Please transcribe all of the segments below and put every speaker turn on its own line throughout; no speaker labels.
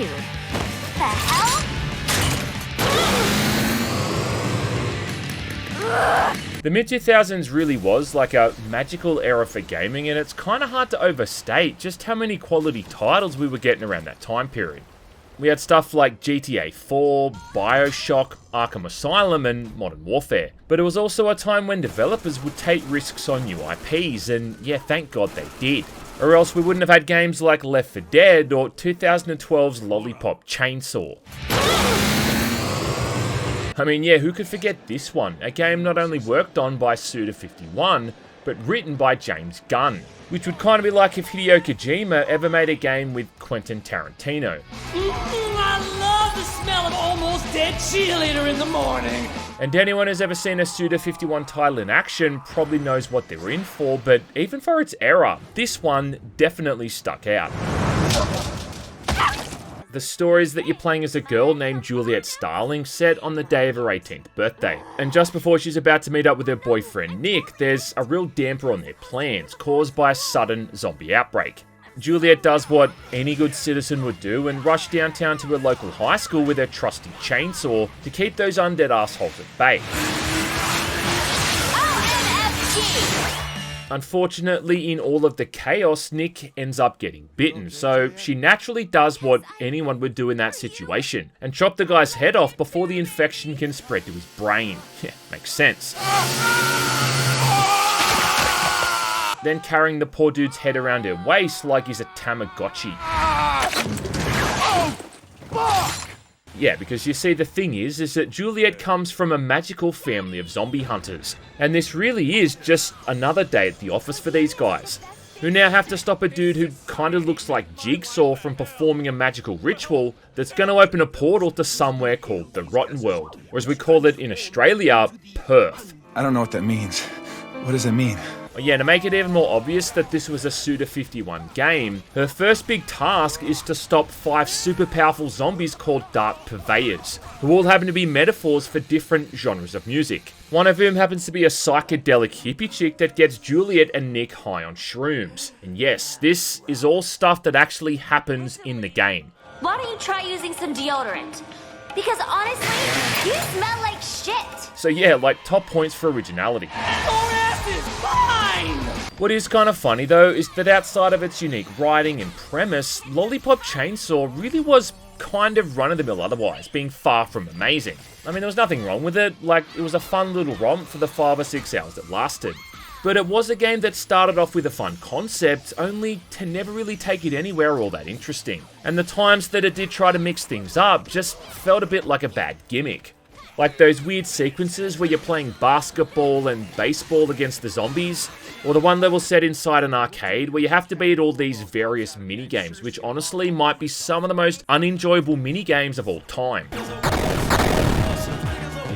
dude. The hell?
The mid-2000s really was like a magical era for gaming, and it's kind of hard to overstate just how many quality titles we were getting around that time period. We had stuff like GTA 4, Bioshock, Arkham Asylum, and Modern Warfare. But it was also a time when developers would take risks on new IPs, and yeah, thank God they did. Or else we wouldn't have had games like Left 4 Dead or 2012's Lollipop Chainsaw. I mean, yeah, who could forget this one? A game not only worked on by Suda51, but written by James Gunn. Which would kind of be like if Hideo Kojima ever made a game with Quentin Tarantino.
I love the smell of almost dead cheerleader in the morning.
And anyone who's ever seen a Suda51 title in action probably knows what they were in for, but even for its era, this one definitely stuck out. The story is that you're playing as a girl named Juliet Starling set on the day of her 18th birthday. And just before she's about to meet up with her boyfriend Nick, there's a real damper on their plans caused by a sudden zombie outbreak. Juliet does what any good citizen would do and rush downtown to her local high school with her trusty chainsaw to keep those undead assholes at bay. Unfortunately, in all of the chaos, Nick ends up getting bitten, so she naturally does what anyone would do in that situation, and chop the guy's head off before the infection can spread to his brain. Yeah, makes sense. Then carrying the poor dude's head around her waist like he's a Tamagotchi. Yeah, because you see, the thing is that Juliet comes from a magical family of zombie hunters. And this really is just another day at the office for these guys, who now have to stop a dude who kind of looks like Jigsaw from performing a magical ritual that's going to open a portal to somewhere called the Rotten World, or as we call it in Australia, Perth.
I don't know what that means. What does it mean?
Yeah, to make it even more obvious that this was a Suda51 game, her first big task is to stop 5 super powerful zombies called Dark Purveyors, who all happen to be metaphors for different genres of music. One of whom happens to be a psychedelic hippie chick that gets Juliet and Nick high on shrooms. And yes, this is all stuff that actually happens in the game.
Why don't you try using some deodorant? Because honestly, you smell like shit.
So yeah, like top points for originality. What is kind of funny though is that outside of its unique writing and premise, Lollipop Chainsaw really was kind of run-of-the-mill otherwise, being far from amazing. I mean, there was nothing wrong with it, like it was a fun little romp for the 5 or 6 hours it lasted. But it was a game that started off with a fun concept, only to never really take it anywhere all that interesting. And the times that it did try to mix things up just felt a bit like a bad gimmick. Like those weird sequences where you're playing basketball and baseball against the zombies, or the one level set inside an arcade where you have to beat all these various minigames, which honestly might be some of the most unenjoyable minigames of all time.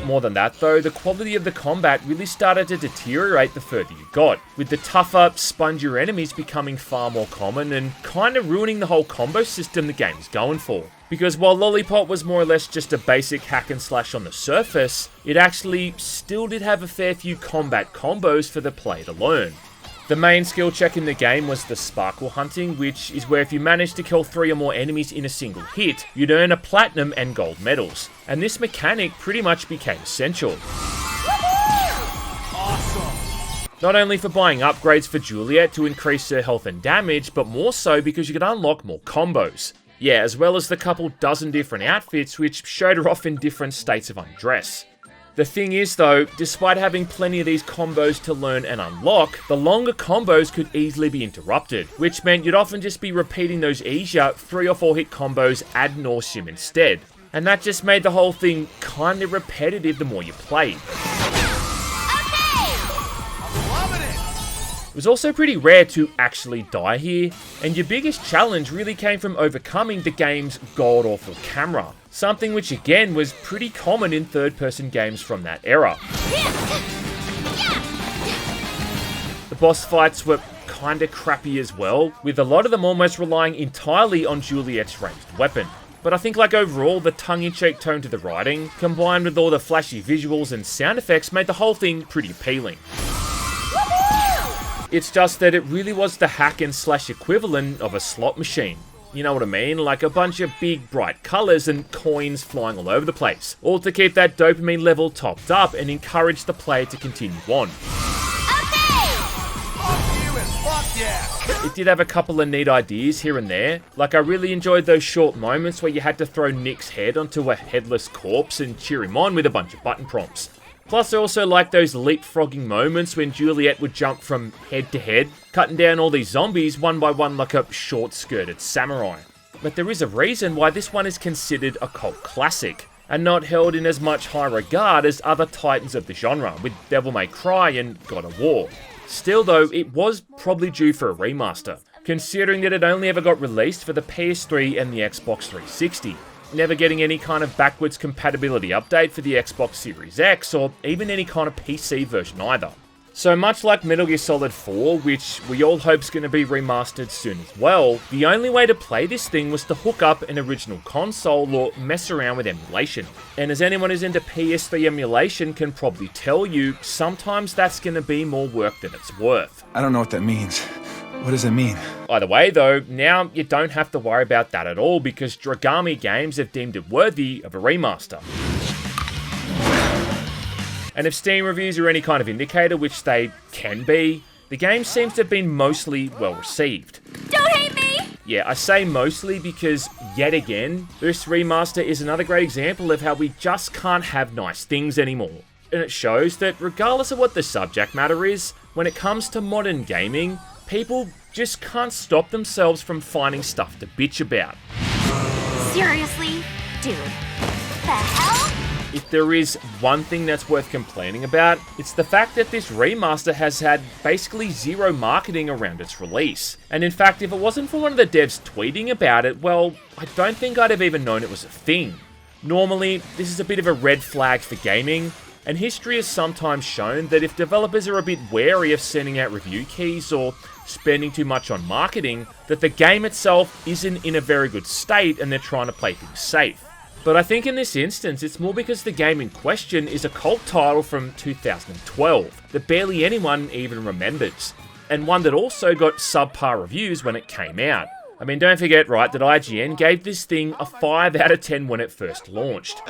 More than that though, the quality of the combat really started to deteriorate the further you got, with the tougher, spongier enemies becoming far more common and kind of ruining the whole combo system the game is going for. Because while Lollipop was more or less just a basic hack and slash on the surface, it actually still did have a fair few combat combos for the player to learn. The main skill check in the game was the sparkle hunting, which is where if you managed to kill 3 or more enemies in a single hit, you'd earn a platinum and gold medals. And this mechanic pretty much became essential. Awesome. Not only for buying upgrades for Juliet to increase her health and damage, but more so because you could unlock more combos. Yeah, as well as the couple dozen different outfits which showed her off in different states of undress. The thing is though, despite having plenty of these combos to learn and unlock, the longer combos could easily be interrupted, which meant you'd often just be repeating those easier 3 or 4 hit combos ad nauseum instead. And that just made the whole thing kinda repetitive the more you played. It was also pretty rare to actually die here, and your biggest challenge really came from overcoming the game's god-awful camera, something which again was pretty common in third-person games from that era. The boss fights were kinda crappy as well, with a lot of them almost relying entirely on Juliet's ranged weapon. But I think like overall, the tongue-in-cheek tone to the writing, combined with all the flashy visuals and sound effects, made the whole thing pretty appealing. It's just that it really was the hack and slash equivalent of a slot machine. You know what I mean? Like a bunch of big bright colors and coins flying all over the place. All to keep that dopamine level topped up and encourage the player to continue on. It did have a couple of neat ideas here and there. Like I really enjoyed those short moments where you had to throw Nick's head onto a headless corpse and cheer him on with a bunch of button prompts. Plus I also liked those leapfrogging moments when Juliet would jump from head to head, cutting down all these zombies one by one like a short-skirted samurai. But there is a reason why this one is considered a cult classic, and not held in as much high regard as other titans of the genre, with Devil May Cry and God of War. Still though, it was probably due for a remaster, considering that it only ever got released for the PS3 and the Xbox 360, never getting any kind of backwards compatibility update for the Xbox Series X or even any kind of PC version either. So much like Metal Gear Solid 4, which we all hope is going to be remastered soon as well, the only way to play this thing was to hook up an original console or mess around with emulation. And as anyone who's into PS3 emulation can probably tell you, sometimes that's going to be more work than it's worth.
I don't know what that means. What does it mean?
Either way though, now you don't have to worry about that at all because Dragami Games have deemed it worthy of a remaster. And if Steam reviews are any kind of indicator, which they can be, the game seems to have been mostly well received.
Don't hate me!
Yeah, I say mostly because, yet again, this remaster is another great example of how we just can't have nice things anymore. And it shows that regardless of what the subject matter is, when it comes to modern gaming, people just can't stop themselves from finding stuff to bitch about.
Seriously? Dude. The hell?
If there is one thing that's worth complaining about, it's the fact that this remaster has had basically zero marketing around its release. And in fact, if it wasn't for one of the devs tweeting about it, well, I don't think I'd have even known it was a thing. Normally, this is a bit of a red flag for gaming, and history has sometimes shown that if developers are a bit wary of sending out review keys or spending too much on marketing, that the game itself isn't in a very good state and they're trying to play things safe. But I think in this instance, it's more because the game in question is a cult title from 2012 that barely anyone even remembers, and one that also got subpar reviews when it came out. I mean, don't forget, right, that IGN gave this thing a 5 out of 10 when it first launched.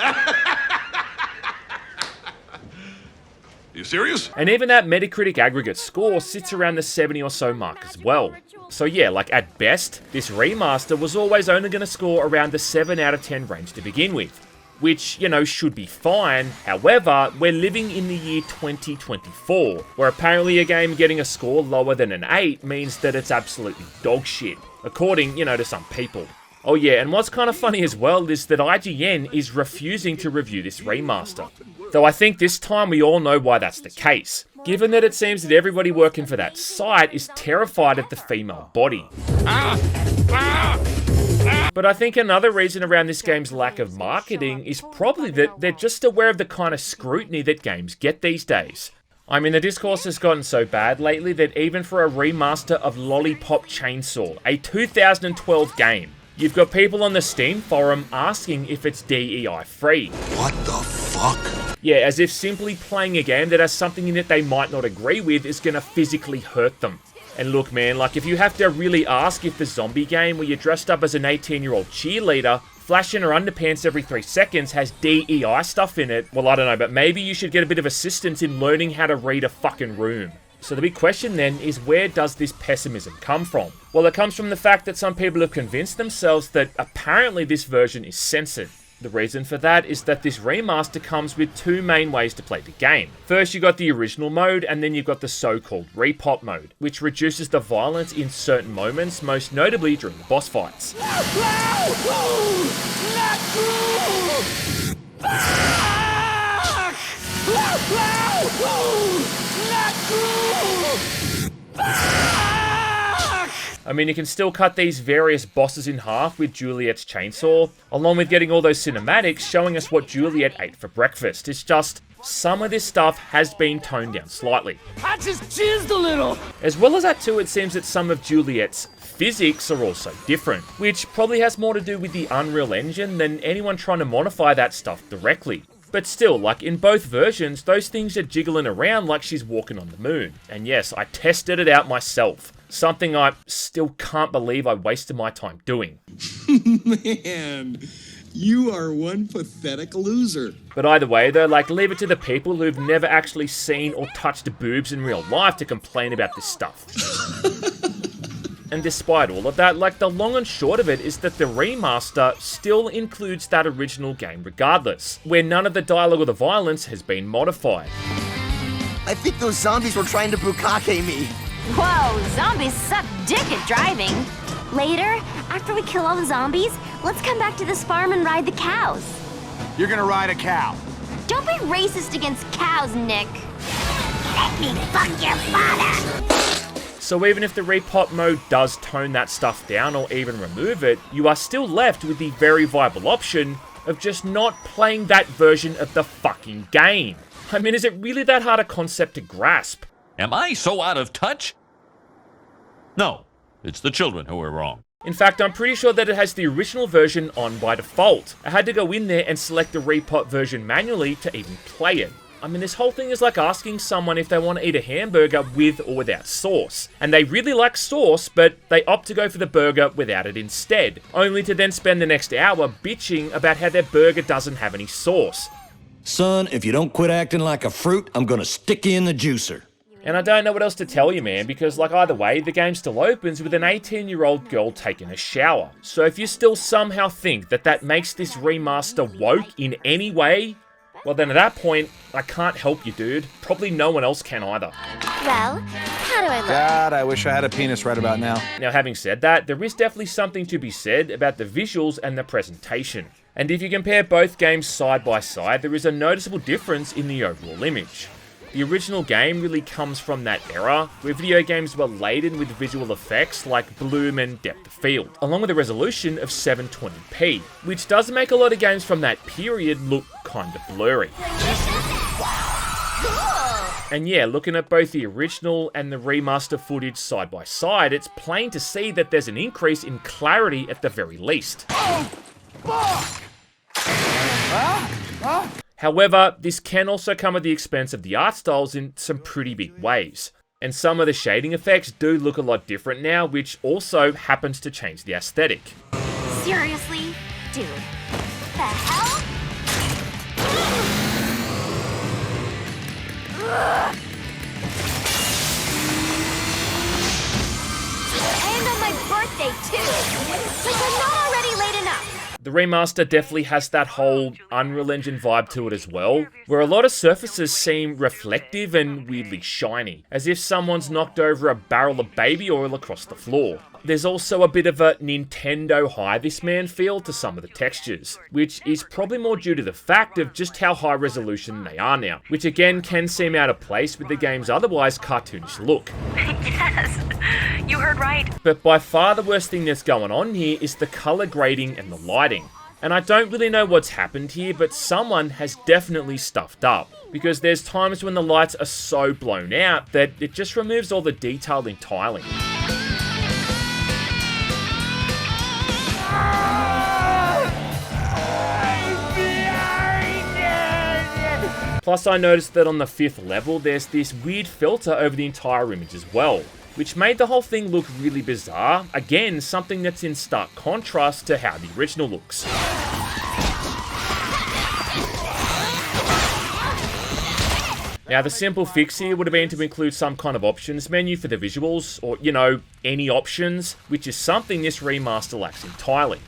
You serious?
And even that Metacritic aggregate score sits around the 70 or so mark as well. So yeah, like at best, this remaster was always only going to score around the 7 out of 10 range to begin with. Which, you know, should be fine. However, we're living in the year 2024, where apparently a game getting a score lower than an 8 means that it's absolutely dog shit, according, to some people. Oh yeah, and what's kind of funny as well is that IGN is refusing to review this remaster. Though I think this time we all know why that's the case, given that it seems that everybody working for that site is terrified of the female body. But I think another reason around this game's lack of marketing is probably that they're just aware of the kind of scrutiny that games get these days. I mean, the discourse has gotten so bad lately that even for a remaster of Lollipop Chainsaw, a 2012 game, you've got people on the Steam forum asking if it's DEI free.
What the fuck?
Yeah, as if simply playing a game that has something in it they might not agree with is gonna physically hurt them. And look man, like if you have to really ask if the zombie game where you're dressed up as an 18-year-old cheerleader, flashing her underpants every 3 seconds has DEI stuff in it, well I don't know, but maybe you should get a bit of assistance in learning how to read a fucking room. So the big question then is, where does this pessimism come from? Well, it comes from the fact that some people have convinced themselves that apparently this version is censored. The reason for that is that this remaster comes with 2 main ways to play the game. First, you got the original mode, and then you've got the so-called RePop mode, which reduces the violence in certain moments, most notably during the boss fights. I mean, you can still cut these various bosses in half with Juliet's chainsaw, along with getting all those cinematics showing us what Juliet ate for breakfast. It's just, some of this stuff has been toned down slightly.
I just jizzed a little.
As well as that too, it seems that some of Juliet's physics are also different, which probably has more to do with the Unreal Engine than anyone trying to modify that stuff directly. But still, like in both versions, those things are jiggling around like she's walking on the moon. And yes, I tested it out myself. Something I still can't believe I wasted my time doing.
Man, you are one pathetic loser.
But either way though, like, leave it to the people who've never actually seen or touched boobs in real life to complain about this stuff. And despite all of that, like, the long and short of it is that the remaster still includes that original game regardless, where none of the dialogue or the violence has been modified.
I think those zombies were trying to bukkake me.
Whoa, zombies suck dick at driving. Later, after we kill all the zombies, let's come back to this farm and ride the cows.
You're gonna ride a cow.
Don't be racist against cows, Nick. Let me fuck your father.
So even if the RePop mode does tone that stuff down or even remove it, you are still left with the very viable option of just not playing that version of the fucking game. I mean, is it really that hard a concept to grasp?
Am I so out of touch? No, it's the children who are wrong.
In fact, I'm pretty sure that it has the original version on by default. I had to go in there and select the RePop version manually to even play it. I mean, this whole thing is like asking someone if they want to eat a hamburger with or without sauce. And they really like sauce, but they opt to go for the burger without it instead, only to then spend the next hour bitching about how their burger doesn't have any sauce.
Son, if you don't quit acting like a fruit, I'm gonna stick you in the juicer.
And I don't know what else to tell you, man, because like either way, the game still opens with an 18-year-old girl taking a shower. So if you still somehow think that that makes this remaster woke in any way, well then at that point, I can't help you, dude. Probably no one else can either.
Well, how do I look?
God, I wish I had a penis right about now.
Now, having said that, there is definitely something to be said about the visuals and the presentation. And if you compare both games side by side, there is a noticeable difference in the overall image. The original game really comes from that era, where video games were laden with visual effects like bloom and depth of field, along with a resolution of 720p, which does make a lot of games from that period look kinda blurry. And yeah, looking at both the original and the remaster footage side by side, it's plain to see that there's an increase in clarity at the very least. However, this can also come at the expense of the art styles in some pretty big ways. And some of the shading effects do look a lot different now, which also happens to change the aesthetic.
Seriously? Dude, the hell? And on my birthday, too! Like I'm not already late enough!
The remaster definitely has that whole Unreal Engine vibe to it as well, where a lot of surfaces seem reflective and weirdly shiny, as if someone's knocked over a barrel of baby oil across the floor. There's also a bit of a Nintendo Hi This Man feel to some of the textures, which is probably more due to the fact of just how high resolution they are now, which again can seem out of place with the game's otherwise cartoonish look.
Yes, you heard right.
But by far the worst thing that's going on here is the color grading and the lighting. And I don't really know what's happened here, but someone has definitely stuffed up. Because there's times when the lights are so blown out that it just removes all the detail entirely. Plus I noticed that on the 5th level there's this weird filter over the entire image as well, which made the whole thing look really bizarre. Again, something that's in stark contrast to how the original looks. Now the simple fix here would have been to include some kind of options menu for the visuals, or you know, any options, which is something this remaster lacks entirely.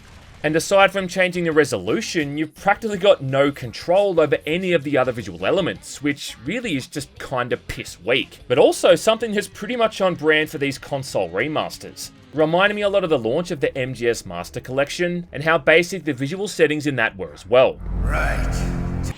And aside from changing the resolution, you've practically got no control over any of the other visual elements, which really is just kinda piss weak. But also something that's pretty much on brand for these console remasters. Reminding me a lot of the launch of the MGS Master Collection, and how basic the visual settings in that were as well.
Right.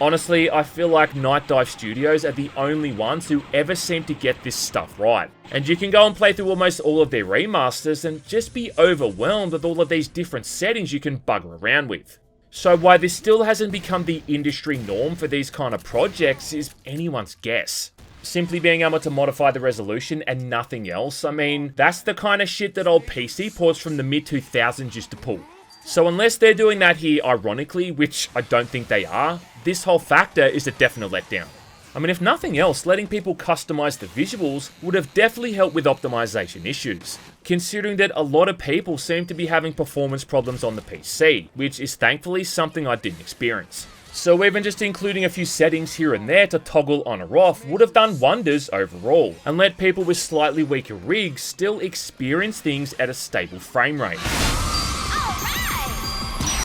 Honestly, I feel like Night Dive Studios are the only ones who ever seem to get this stuff right. And you can go and play through almost all of their remasters and just be overwhelmed with all of these different settings you can bugger around with. So why this still hasn't become the industry norm for these kind of projects is anyone's guess. Simply being able to modify the resolution and nothing else, I mean, that's the kind of shit that old PC ports from the mid-2000s used to pull. So unless they're doing that here ironically, which I don't think they are, this whole factor is a definite letdown. I mean, if nothing else, letting people customize the visuals would have definitely helped with optimization issues, considering that a lot of people seem to be having performance problems on the PC, which is thankfully something I didn't experience. So even just including a few settings here and there to toggle on or off would have done wonders overall, and let people with slightly weaker rigs still experience things at a stable frame rate.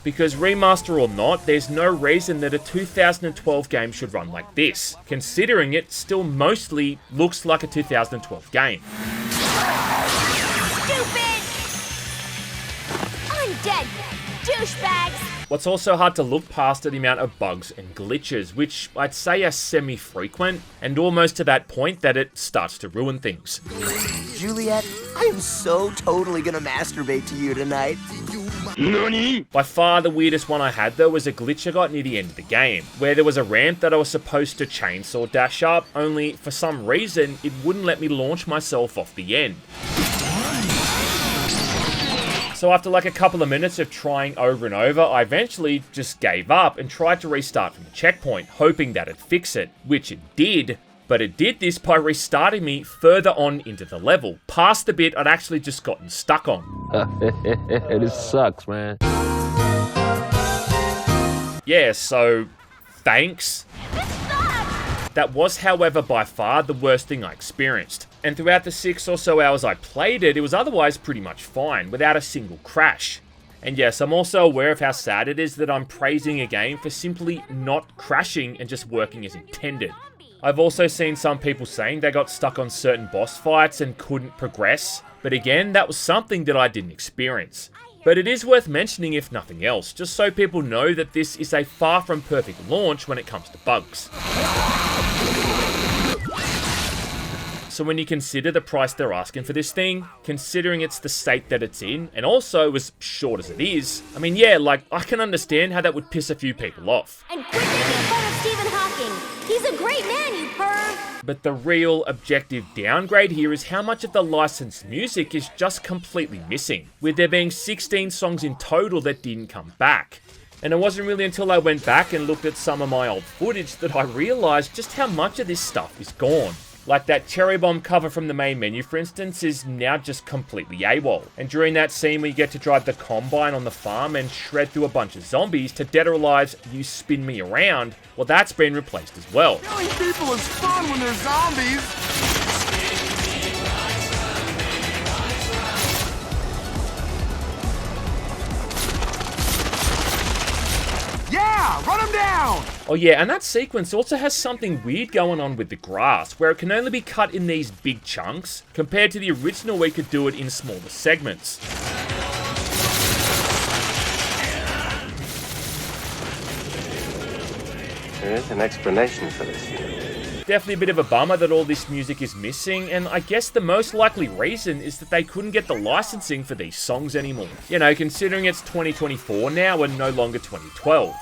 Because remaster or not, there's no reason that a 2012 game should run like this, considering it still mostly looks like a 2012 game.
Stupid! Undead douchebags!
What's also hard to look past are the amount of bugs and glitches, which I'd say are semi-frequent, and almost to that point that it starts to ruin things.
Juliet, I am so totally gonna masturbate to you tonight.
NANI? By far the weirdest one I had though was a glitch I got near the end of the game, where there was a ramp that I was supposed to chainsaw dash up, only for some reason it wouldn't let me launch myself off the end. So after like a couple of minutes of trying over and over, I eventually just gave up and tried to restart from the checkpoint, hoping that it'd fix it, which it did, but it did this by restarting me further on into the level, past the bit I'd actually just gotten stuck on.
This sucks, man.
Yeah, so thanks. That was, however, by far the worst thing I experienced. And throughout the 6 or so hours I played it, it was otherwise pretty much fine, without a single crash. And yes, I'm also aware of how sad it is that I'm praising a game for simply not crashing and just working as intended. I've also seen some people saying they got stuck on certain boss fights and couldn't progress, but again, that was something that I didn't experience. But it is worth mentioning if nothing else, just so people know that this is a far from perfect launch when it comes to bugs. So when you consider the price they're asking for this thing, considering it's the state that it's in, and also as short as it is, I mean, yeah, like, I can understand how that would piss a few people off.
And quit making fun of Stephen Hawking. He's a great man, you perv.
But the real objective downgrade here is how much of the licensed music is just completely missing, with there being 16 songs in total that didn't come back. And it wasn't really until I went back and looked at some of my old footage that I realised just how much of this stuff is gone. Like that Cherry Bomb cover from the main menu, for instance, is now just completely AWOL. And during that scene where you get to drive the combine on the farm and shred through a bunch of zombies to Dead or Alive's You Spin Me Around, well, that's been replaced as well.
Killing people is fun when they're zombies. Yeah, run them down!
Oh yeah, and that sequence also has something weird going on with the grass, where it can only be cut in these big chunks, compared to the original where you could do it in smaller segments.
There is an explanation for this.
Definitely a bit of a bummer that all this music is missing, and I guess the most likely reason is that they couldn't get the licensing for these songs anymore. You know, considering it's 2024 now and no longer 2012.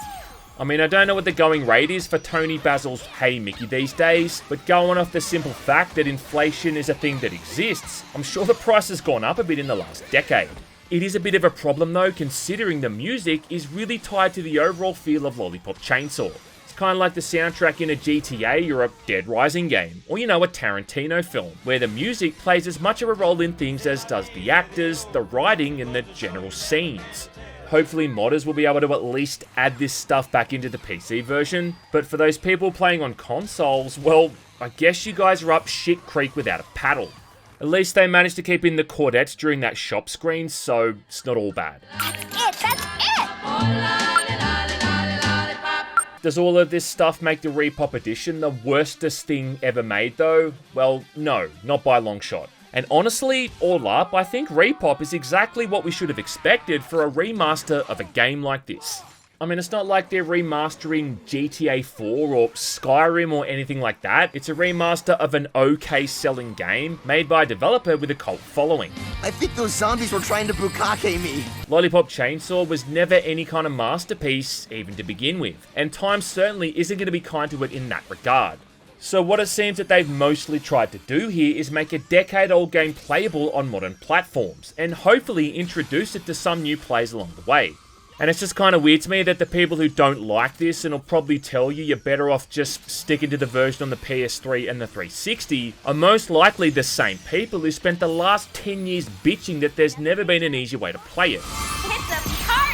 I mean, I don't know what the going rate is for Tony Basil's Hey Mickey these days, but going off the simple fact that inflation is a thing that exists, I'm sure the price has gone up a bit in the last decade. It is a bit of a problem though, considering the music is really tied to the overall feel of Lollipop Chainsaw. It's kind of like the soundtrack in a GTA or a Dead Rising game, or you know, a Tarantino film, where the music plays as much of a role in things as does the actors, the writing, and the general scenes. Hopefully modders will be able to at least add this stuff back into the PC version, but for those people playing on consoles, well, I guess you guys are up shit creek without a paddle. At least they managed to keep in the chordettes during that shop screen, so it's not all bad.
That's it!
Does all of this stuff make the RePop edition the worstest thing ever made though? Well, no, not by a long shot. And honestly, all up, I think RePop is exactly what we should have expected for a remaster of a game like this. I mean, it's not like they're remastering GTA 4 or Skyrim or anything like that. It's a remaster of an okay selling game made by a developer with a cult following.
I think those zombies were trying to bukkake me.
Lollipop Chainsaw was never any kind of masterpiece, even to begin with, and time certainly isn't going to be kind to it in that regard. So what it seems that they've mostly tried to do here is make a decade-old game playable on modern platforms, and hopefully introduce it to some new players along the way. And it's just kind of weird to me that the people who don't like this and will probably tell you you're better off just sticking to the version on the PS3 and the 360 are most likely the same people who spent the last 10 years bitching that there's never been an easier way to play it.
It's a party!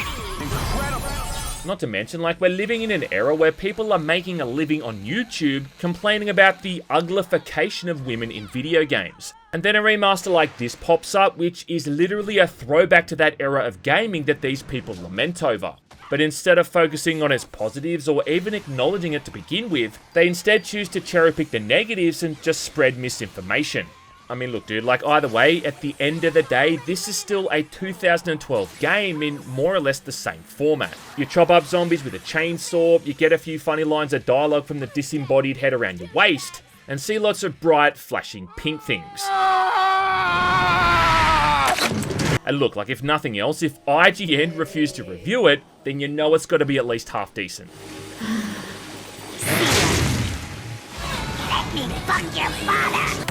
Not to mention, like, we're living in an era where people are making a living on YouTube complaining about the uglification of women in video games. And then a remaster like this pops up, which is literally a throwback to that era of gaming that these people lament over. But instead of focusing on its positives or even acknowledging it to begin with, they instead choose to cherry pick the negatives and just spread misinformation. I mean, look, dude, like, either way, at the end of the day, this is still a 2012 game in more or less the same format. You chop up zombies with a chainsaw, you get a few funny lines of dialogue from the disembodied head around your waist, and see lots of bright, flashing pink things. And look, like, if nothing else, if IGN refused to review it, then you know it's got to be at least half decent.
Let me fuck your father!